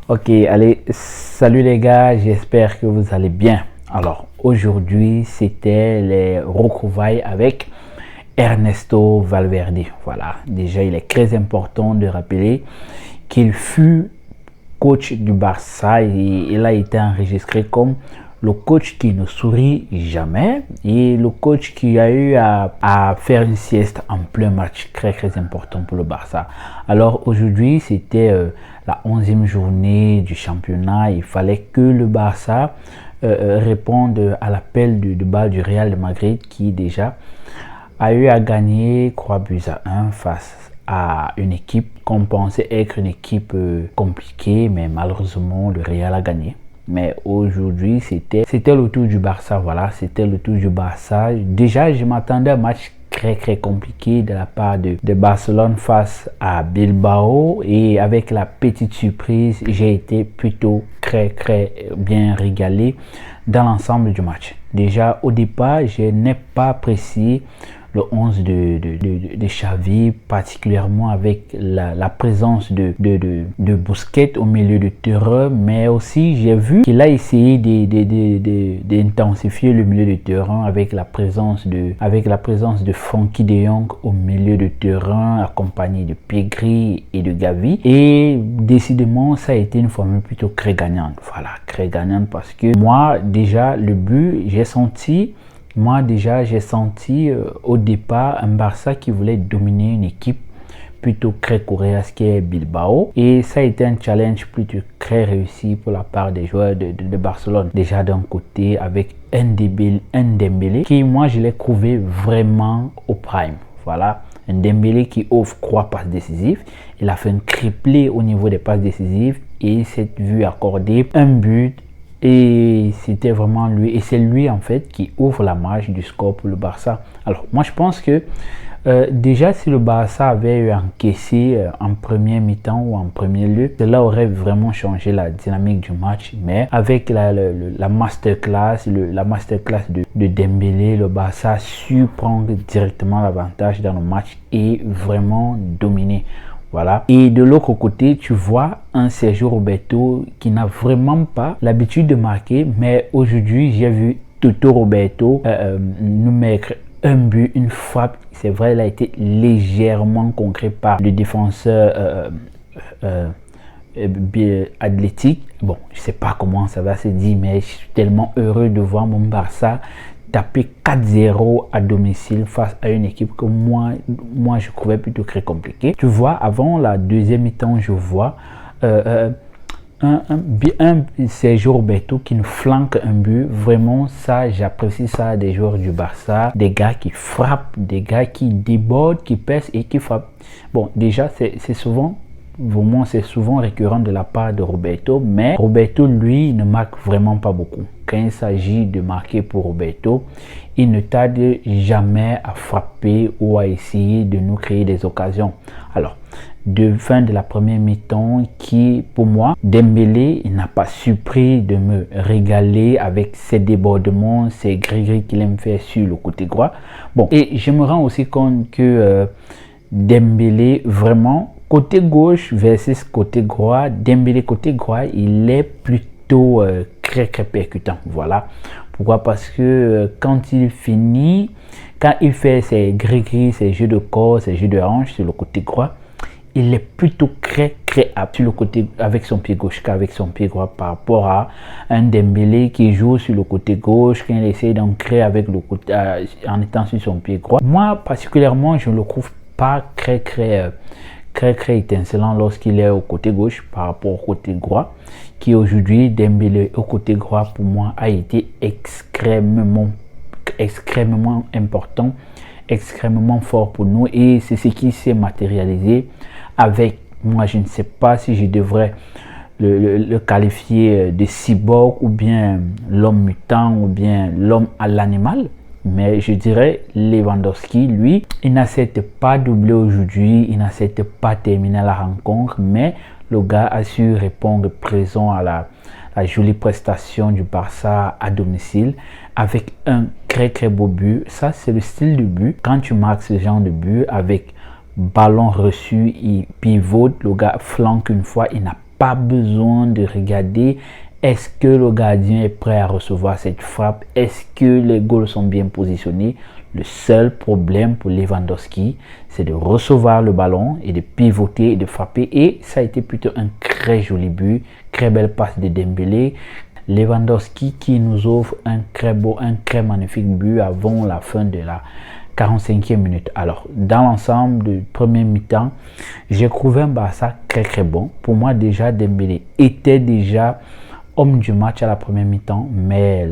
Ok, allez, salut les gars, j'espère que vous allez bien. Alors, aujourd'hui, c'était les retrouvailles avec Ernesto Valverde. Voilà, déjà, il est très important de rappeler qu'il fut coach du Barça et il a été enregistré comme le coach qui ne sourit jamais et le coach qui a eu à faire une sieste en plein match très important pour le Barça. Alors aujourd'hui c'était la 11e journée du championnat. Il fallait que le Barça réponde à l'appel de balle du Real de Madrid qui déjà a eu à gagner 3-1 face à une équipe qu'on pensait être une équipe compliquée, mais malheureusement le Real a gagné. Mais aujourd'hui c'était le tour du Barça. Voilà, c'était le tour du Barça. Déjà je m'attendais à un match très compliqué de la part de Barcelone face à Bilbao, et avec la petite surprise j'ai été plutôt très bien régalé dans l'ensemble du match. Déjà au départ je n'ai pas apprécié le 11 de Xavi, particulièrement avec la présence de Busquets au milieu de terrain, mais aussi j'ai vu qu'il a essayé d'intensifier le milieu de terrain avec la présence de Frenkie de Jong au milieu de terrain, accompagné de Pedri et de Gavi, et décidément ça a été une formule plutôt très gagnante. Voilà, très gagnante, parce que moi déjà le but j'ai senti au départ un Barça qui voulait dominer une équipe plutôt très coriace qui est Bilbao, et ça a été un challenge plutôt très réussi pour la part des joueurs de Barcelone. Déjà d'un côté avec un Dembélé qui moi je l'ai trouvé vraiment au prime. Voilà, un Dembélé qui offre 3 passes décisives. Il a fait un triplé au niveau des passes décisives et s'est vu accorder un but. Et c'était vraiment lui, et c'est lui en fait qui ouvre la marge du score pour le Barça. Alors moi je pense que déjà si le Barça avait eu encaissé en première mi-temps ou en premier lieu, cela aurait vraiment changé la dynamique du match. Mais avec la masterclass de Dembélé, le Barça a su prendre directement l'avantage dans le match et vraiment dominer. Voilà. Et de l'autre côté, tu vois un Sergio Roberto qui n'a vraiment pas l'habitude de marquer, mais aujourd'hui, j'ai vu Toto Roberto nous mettre un but, une frappe. C'est vrai, il a été légèrement concret par le défenseur athlétique. Bon, je sais pas comment ça va se dire, mais je suis tellement heureux de voir mon Barça taper 4-0 à domicile face à une équipe que moi je trouvais plutôt très compliquée. Tu vois, avant la deuxième mi-temps, je vois un Sergio Roberto qui nous flanque un but. Vraiment, ça, j'apprécie ça des joueurs du Barça, des gars qui frappent, des gars qui débordent, qui pèsent et qui frappent. Bon, déjà, c'est souvent récurrent de la part de Roberto, mais Roberto lui ne marque vraiment pas beaucoup. Quand il s'agit de marquer pour Roberto, il ne tarde jamais à frapper ou à essayer de nous créer des occasions. Alors, de fin de la première mi-temps, qui pour moi, Dembélé, il n'a pas surpris de me régaler avec ses débordements, ses gris qu'il aime faire sur le côté droit. Bon, et je me rends aussi compte que Dembélé, vraiment, côté gauche versus côté droit, Dembélé côté droit, il est plutôt très percutant. Voilà. Pourquoi? Parce que quand il fait ses gris, ses jeux de corps, ses jeux de hanche sur le côté droit, il est plutôt très apte sur le côté avec son pied gauche qu'avec son pied droit, par rapport à un Dembélé qui joue sur le côté gauche, quand il essaie d'ancrer avec le côté en étant sur son pied droit. Moi particulièrement, je ne le trouve pas très étincelant lorsqu'il est au côté gauche par rapport au côté droit, qui aujourd'hui Dembélé au côté droit pour moi a été extrêmement important, extrêmement fort pour nous, et c'est ce qui s'est matérialisé avec, moi je ne sais pas si je devrais le qualifier de cyborg ou bien l'homme mutant ou bien l'homme à l'animal. Mais je dirais Lewandowski, lui, il n'accepte pas doubler aujourd'hui, il n'accepte pas terminer la rencontre, mais le gars a su répondre présent à la jolie prestation du Barça à domicile avec un très beau but. Ça, c'est le style de but. Quand tu marques ce genre de but avec ballon reçu, il pivote, le gars flanque une fois, il n'a pas besoin de regarder est-ce que le gardien est prêt à recevoir cette frappe, est-ce que les goals sont bien positionnés. Le seul problème pour Lewandowski, c'est de recevoir le ballon et de pivoter et de frapper. Et ça a été plutôt un très joli but, très belle passe de Dembélé. Lewandowski qui nous offre un très magnifique but avant la fin de la 45e minute. Alors, dans l'ensemble du premier mi-temps, j'ai trouvé un Barça très bon. Pour moi, déjà, Dembélé était déjà homme du match à la première mi-temps, mais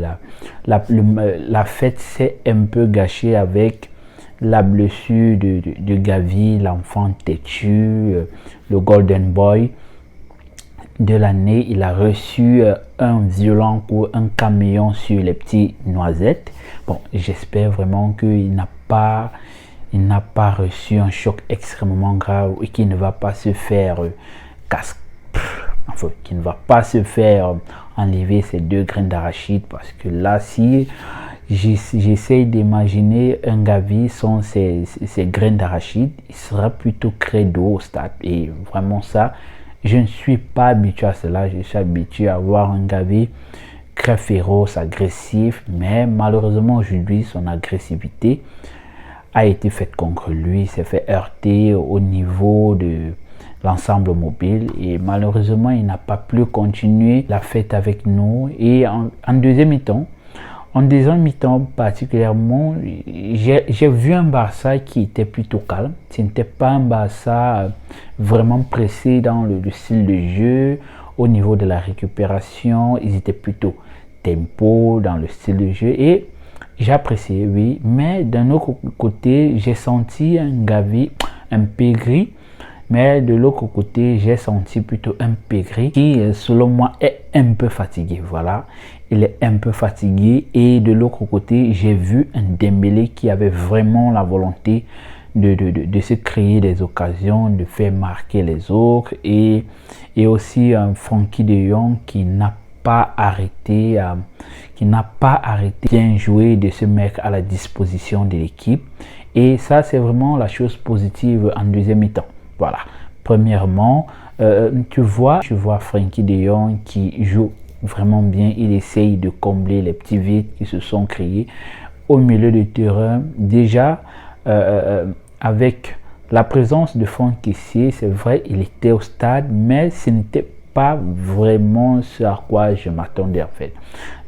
la fête s'est un peu gâchée avec la blessure de Gavi, l'enfant têtu, le Golden Boy de l'année. Il a reçu un violent coup, un camion sur les petits noisettes. Bon, j'espère vraiment qu'il n'a pas reçu un choc extrêmement grave et qu'il ne va pas se faire qui ne va pas se faire enlever ces 2 graines d'arachide, parce que là, si j'essaye d'imaginer un Gavi sans ces graines d'arachide, il sera plutôt credo au stade. Et vraiment ça, je ne suis pas habitué à cela. Je suis habitué à voir un Gavi très féroce, agressif, mais malheureusement aujourd'hui, son agressivité a été faite contre lui, s'est fait heurter au niveau de l'ensemble mobile et malheureusement il n'a pas pu continuer la fête avec nous. Et en deuxième mi-temps particulièrement, j'ai vu un Barça qui était plutôt calme. Ce n'était pas un Barça vraiment pressé dans le style de jeu. Au niveau de la récupération, ils étaient plutôt tempo dans le style de jeu et j'ai apprécié, oui. Mais d'un autre côté, j'ai senti un Gavi un peu gris. Mais de l'autre côté, j'ai senti plutôt un Pedri qui, selon moi, est un peu fatigué. Voilà, il est un peu fatigué. Et de l'autre côté, j'ai vu un Dembélé qui avait vraiment la volonté de se créer des occasions, de faire marquer les autres. Et aussi un Frenkie de Jong qui n'a pas arrêté, bien jouer, de se mettre à la disposition de l'équipe. Et ça, c'est vraiment la chose positive en deuxième mi-temps. Voilà, premièrement, tu vois Frenkie de Jong qui joue vraiment bien. Il essaye de combler les petits vides qui se sont créés au milieu du terrain. Déjà, avec la présence de Franck Kessié, c'est vrai, il était au stade, mais ce n'était pas vraiment ce à quoi je m'attendais en fait.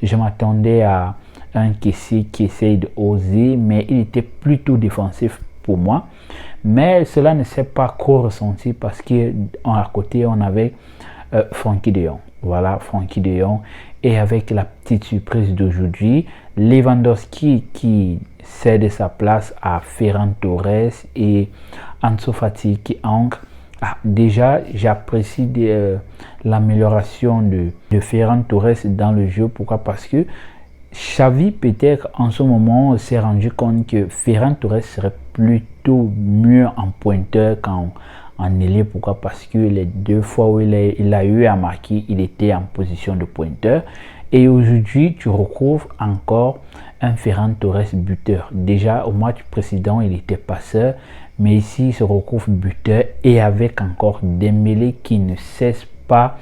Je m'attendais à un Kessié qui essaye de oser, mais il était plutôt défensif pour moi. Mais cela ne s'est pas trop ressenti parce qu'à côté, on avait Frenkie de Jong. Voilà, Frenkie de Jong. Et avec la petite surprise d'aujourd'hui, Lewandowski qui cède sa place à Ferran Torres et Ansu Fati qui entre. Déjà, j'apprécie l'amélioration de Ferran Torres dans le jeu. Pourquoi? Parce que Xavi peut-être en ce moment s'est rendu compte que Ferran Torres serait plutôt mieux en pointeur qu'en ailier. Pourquoi? Parce que les 2 fois où il a eu à marquer, il était en position de pointeur. Et aujourd'hui, tu retrouves encore un Ferran Torres buteur. Déjà, au match précédent, il était passeur. Mais ici, il se retrouve buteur et avec encore Dembélé qui ne cesse pas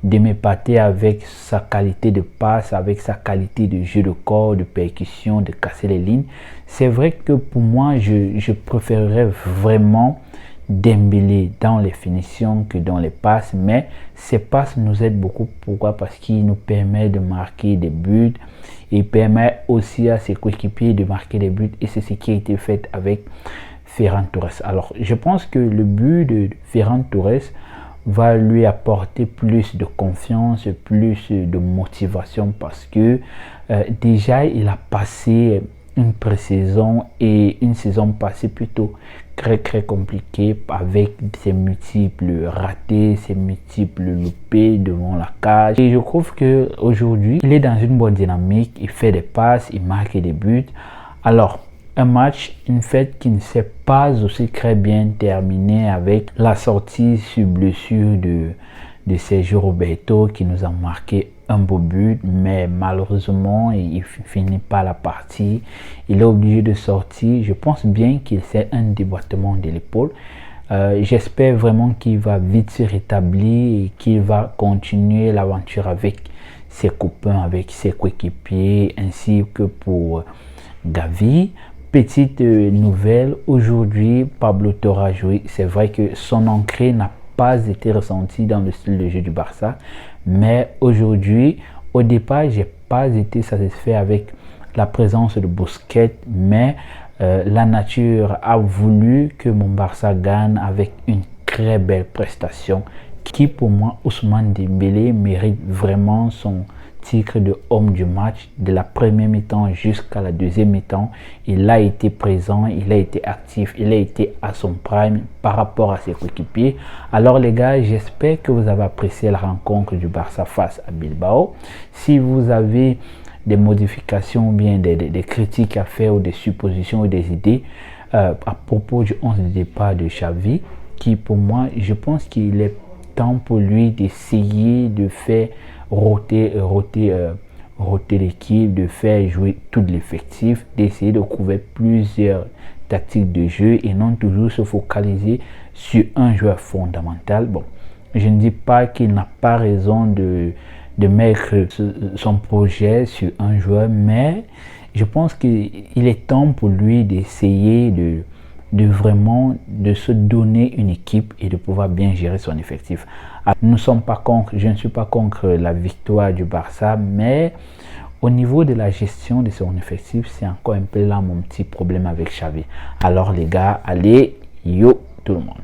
de m'épater avec sa qualité de passe, avec sa qualité de jeu de corps, de percussion, de casser les lignes. C'est vrai que pour moi, je préférerais vraiment Dembélé dans les finitions que dans les passes, mais ces passes nous aident beaucoup. Pourquoi? Parce qu'il nous permet de marquer des buts. Il permet aussi à ses coéquipiers de marquer des buts et c'est ce qui a été fait avec Ferran Torres. Alors, je pense que le but de Ferran Torres va lui apporter plus de confiance, plus de motivation parce que déjà il a passé une pré-saison et une saison passée plutôt très compliquée avec ses multiples ratés, ses multiples loupés devant la cage. Et je trouve que aujourd'hui il est dans une bonne dynamique, il fait des passes, il marque des buts. Alors, un match, une fête qui ne s'est pas aussi très bien terminée avec la sortie sur blessure de Sergio Roberto qui nous a marqué un beau but, mais malheureusement il finit pas la partie, il est obligé de sortir. Je pense bien qu'il c'est un déboîtement de l'épaule. J'espère vraiment qu'il va vite se rétablir et qu'il va continuer l'aventure avec ses copains, avec ses coéquipiers, ainsi que pour Gavi. Petite nouvelle, aujourd'hui Pablo Torre a joué. C'est vrai que son entrée n'a pas été ressentie dans le style de jeu du Barça, mais aujourd'hui, au départ, j'ai pas été satisfait avec la présence de Busquets, mais la nature a voulu que mon Barça gagne avec une très belle prestation qui pour moi, Ousmane Dembélé mérite vraiment son titre de homme du match de la première mi-temps jusqu'à la deuxième mi-temps. Il a été présent, il a été actif, il a été à son prime par rapport à ses coéquipiers. Alors les gars, j'espère que vous avez apprécié la rencontre du Barça face à Bilbao. Si vous avez des modifications ou bien des critiques à faire ou des suppositions ou des idées à propos du 11 de départ de Xavi, qui pour moi, je pense qu'il est temps pour lui d'essayer de faire roter l'équipe, de faire jouer tout l'effectif, d'essayer de trouver plusieurs tactiques de jeu et non toujours se focaliser sur un joueur fondamental. Bon, je ne dis pas qu'il n'a pas raison de mettre son projet sur un joueur, mais je pense qu'il est temps pour lui d'essayer de vraiment de se donner une équipe et de pouvoir bien gérer son effectif. Nous ne sommes pas contre, je ne suis pas contre la victoire du Barça, mais au niveau de la gestion de son effectif, c'est encore un peu là mon petit problème avec Xavi. Alors les gars, allez, yo tout le monde.